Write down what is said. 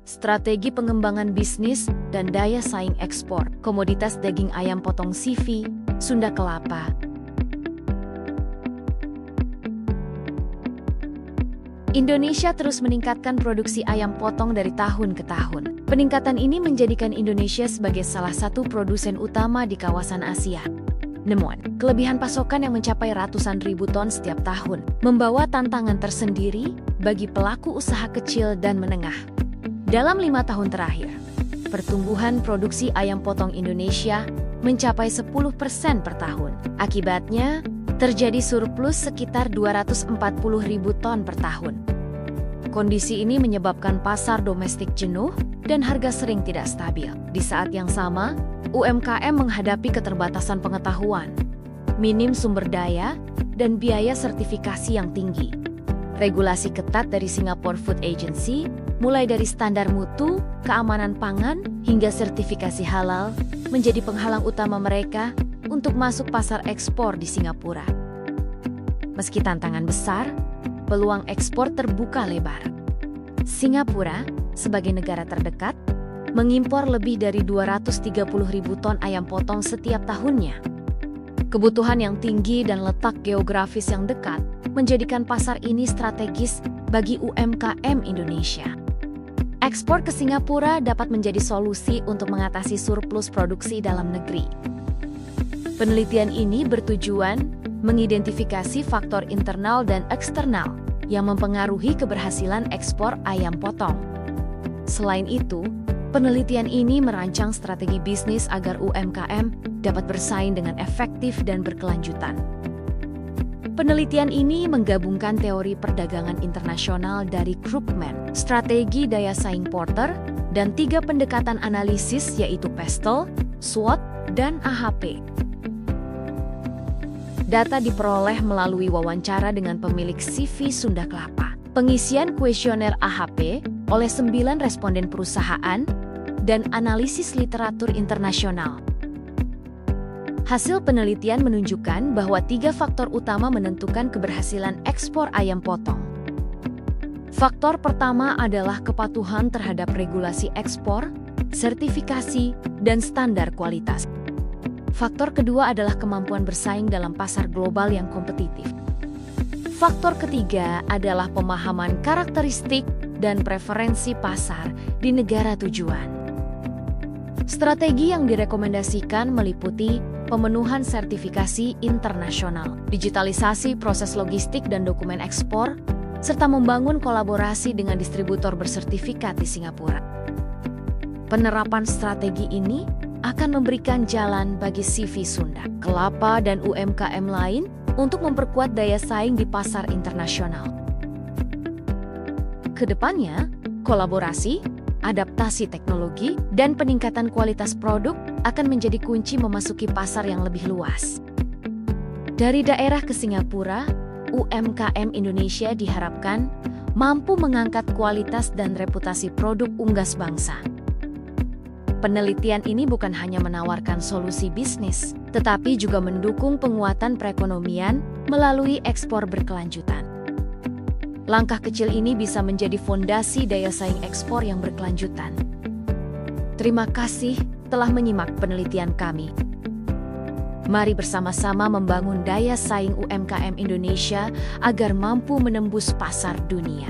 strategi pengembangan bisnis, dan daya saing ekspor. Komoditas daging ayam potong CV, Sunda Kelapa. Indonesia terus meningkatkan produksi ayam potong dari tahun ke tahun. Peningkatan ini menjadikan Indonesia sebagai salah satu produsen utama di kawasan Asia. Namun, kelebihan pasokan yang mencapai ratusan ribu ton setiap tahun membawa tantangan tersendiri bagi pelaku usaha kecil dan menengah. Dalam 5 tahun terakhir, pertumbuhan produksi ayam potong Indonesia mencapai 10% per tahun. Akibatnya, terjadi surplus sekitar 240 ribu ton per tahun. Kondisi ini menyebabkan pasar domestik jenuh dan harga sering tidak stabil. Di saat yang sama, UMKM menghadapi keterbatasan pengetahuan, minim sumber daya, dan biaya sertifikasi yang tinggi. Regulasi ketat dari Singapore Food Agency, mulai dari standar mutu, keamanan pangan, hingga sertifikasi halal, menjadi penghalang utama mereka untuk masuk pasar ekspor di Singapura. Meski tantangan besar, peluang ekspor terbuka lebar. Singapura, sebagai negara terdekat, mengimpor lebih dari 230 ribu ton ayam potong setiap tahunnya. Kebutuhan yang tinggi dan letak geografis yang dekat menjadikan pasar ini strategis bagi UMKM Indonesia. Ekspor ke Singapura dapat menjadi solusi untuk mengatasi surplus produksi dalam negeri. Penelitian ini bertujuan mengidentifikasi faktor internal dan eksternal yang mempengaruhi keberhasilan ekspor ayam potong. Selain itu, penelitian ini merancang strategi bisnis agar UMKM dapat bersaing dengan efektif dan berkelanjutan. Penelitian ini menggabungkan teori perdagangan internasional dari Krugman, strategi daya saing Porter, dan 3 pendekatan analisis yaitu PESTEL, SWOT, dan AHP. Data diperoleh melalui wawancara dengan pemilik CV Sunda Kelapa, pengisian kuesioner AHP oleh 9 responden perusahaan, dan analisis literatur internasional. Hasil penelitian menunjukkan bahwa 3 faktor utama menentukan keberhasilan ekspor ayam potong. Faktor pertama adalah kepatuhan terhadap regulasi ekspor, sertifikasi, dan standar kualitas. Faktor kedua adalah kemampuan bersaing dalam pasar global yang kompetitif. Faktor ketiga adalah pemahaman karakteristik dan preferensi pasar di negara tujuan. Strategi yang direkomendasikan meliputi pemenuhan sertifikasi internasional, digitalisasi proses logistik dan dokumen ekspor, serta membangun kolaborasi dengan distributor bersertifikat di Singapura. Penerapan strategi ini akan memberikan jalan bagi CV Sunda Kelapa dan UMKM lain untuk memperkuat daya saing di pasar internasional. Kedepannya, kolaborasi, adaptasi teknologi, dan peningkatan kualitas produk akan menjadi kunci memasuki pasar yang lebih luas. Dari daerah ke Singapura, UMKM Indonesia diharapkan mampu mengangkat kualitas dan reputasi produk unggas bangsa. Penelitian ini bukan hanya menawarkan solusi bisnis, tetapi juga mendukung penguatan perekonomian melalui ekspor berkelanjutan. Langkah kecil ini bisa menjadi fondasi daya saing ekspor yang berkelanjutan. Terima kasih telah menyimak penelitian kami. Mari bersama-sama membangun daya saing UMKM Indonesia agar mampu menembus pasar dunia.